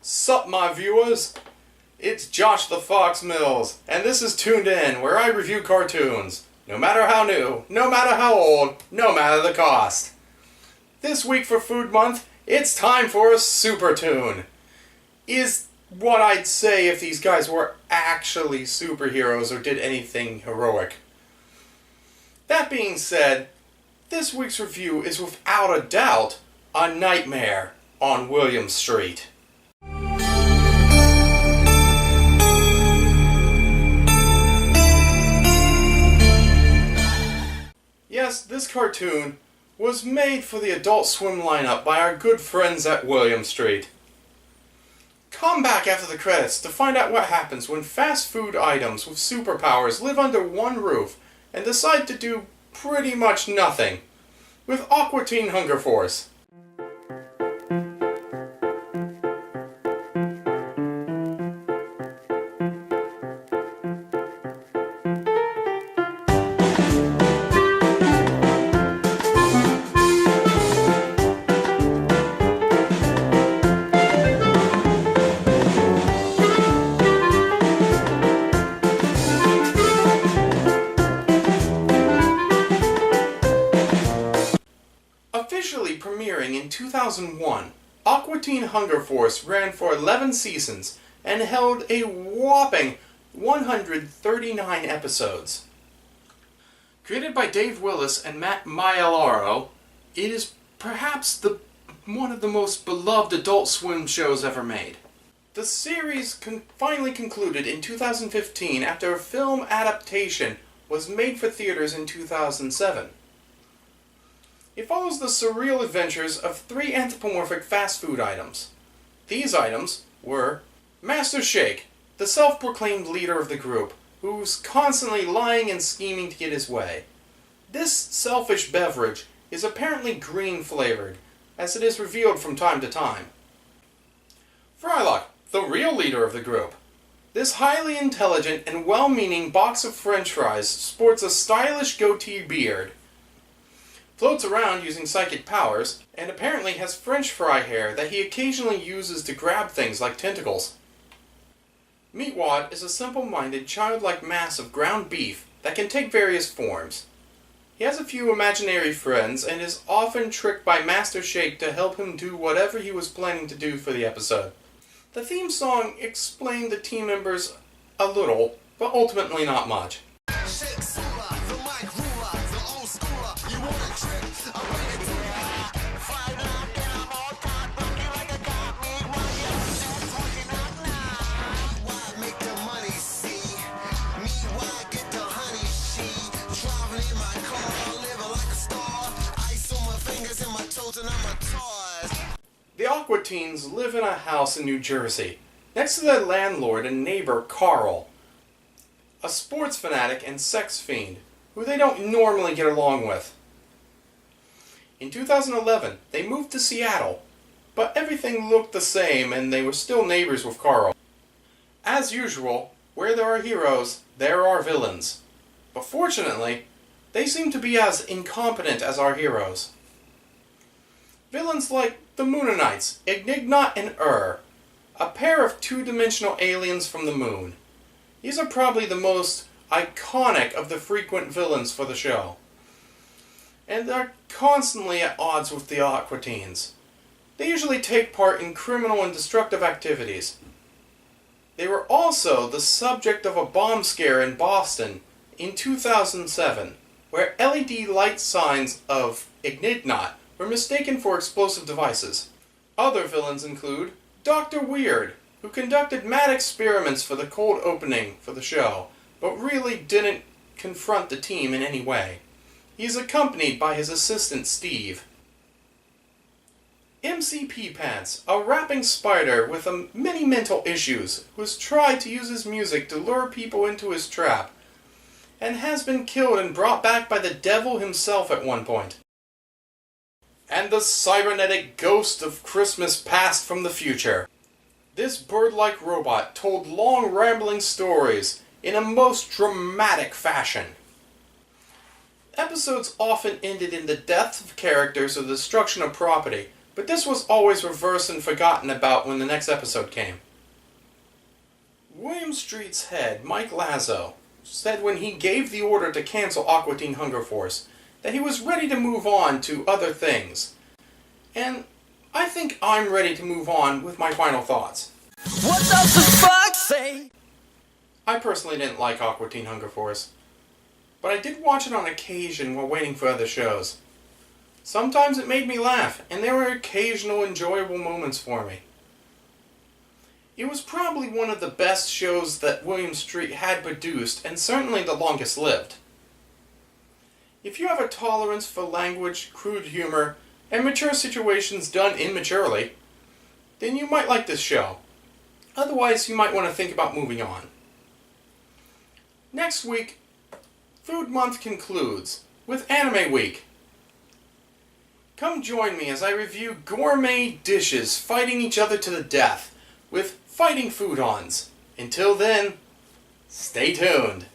Sup, my viewers? It's Josh the Fox Mills, and this is Toon'd, where I review cartoons. No matter how new, no matter how old, no matter the cost. This week for Food Month, it's time for a super toon. Is what I'd say if these guys were actually superheroes or did anything heroic. That being said, this week's review is without a doubt a nightmare on William Street. Yes, this cartoon was made for the Adult Swim lineup by our good friends at William Street. Come back after the credits to find out what happens when fast food items with superpowers live under one roof and decide to do pretty much nothing with Aqua Teen Hunger Force. Officially premiering in 2001, Aqua Teen Hunger Force ran for 11 seasons and held a whopping 139 episodes. Created by Dave Willis and Matt Maiellaro, it is perhaps one of the most beloved Adult Swim shows ever made. The series finally concluded in 2015 after a film adaptation was made for theaters in 2007. It follows the surreal adventures of three anthropomorphic fast food items. These items were Master Shake, the self-proclaimed leader of the group, who's constantly lying and scheming to get his way. This selfish beverage is apparently green-flavored, as it is revealed from time to time. Frylock, the real leader of the group. This highly intelligent and well-meaning box of french fries sports a stylish goatee beard, floats around using psychic powers, and apparently has french fry hair that he occasionally uses to grab things like tentacles. Meatwad is a simple-minded, childlike mass of ground beef that can take various forms. He has a few imaginary friends and is often tricked by Master Shake to help him do whatever he was planning to do for the episode. The theme song explained the team members a little, but ultimately not much. The Aqua Teens live in a house in New Jersey, next to their landlord and neighbor Carl, a sports fanatic and sex fiend, who they don't normally get along with. In 2011, they moved to Seattle, but everything looked the same and they were still neighbors with Carl. As usual, where there are heroes, there are villains. But fortunately, they seem to be as incompetent as our heroes. Villains like the Moonanites, Ignignot and a pair of two-dimensional aliens from the moon. These are probably the most iconic of the frequent villains for the show. And they're constantly at odds with the Aqua Teens. They usually take part in criminal and destructive activities. They were also the subject of a bomb scare in Boston in 2007, where LED light signs of Ignignot were mistaken for explosive devices. Other villains include Dr. Weird, who conducted mad experiments for the cold opening for the show, but really didn't confront the team in any way. He is accompanied by his assistant Steve. MCP Pants, a rapping spider with many mental issues, who has tried to use his music to lure people into his trap, and has been killed and brought back by the devil himself at one point. And the cybernetic ghost of Christmas past from the future. This bird-like robot told long rambling stories in a most dramatic fashion. Episodes often ended in the death of characters or destruction of property, but this was always reversed and forgotten about when the next episode came. William Street's head, Mike Lazo, said when he gave the order to cancel Aqua Teen Hunger Force that he was ready to move on to other things. And I think I'm ready to move on with my final thoughts. What does the fuck say? I personally didn't like Aqua Teen Hunger Force, but I did watch it on occasion while waiting for other shows. Sometimes it made me laugh, and there were occasional enjoyable moments for me. It was probably one of the best shows that William Street had produced, and certainly the longest lived. If you have a tolerance for language, crude humor, and mature situations done immaturely, then you might like this show. Otherwise, you might want to think about moving on. Next week, Food Month concludes with Anime Week. Come join me as I review gourmet dishes fighting each other to the death with fighting food-ons. Until then, stay tuned.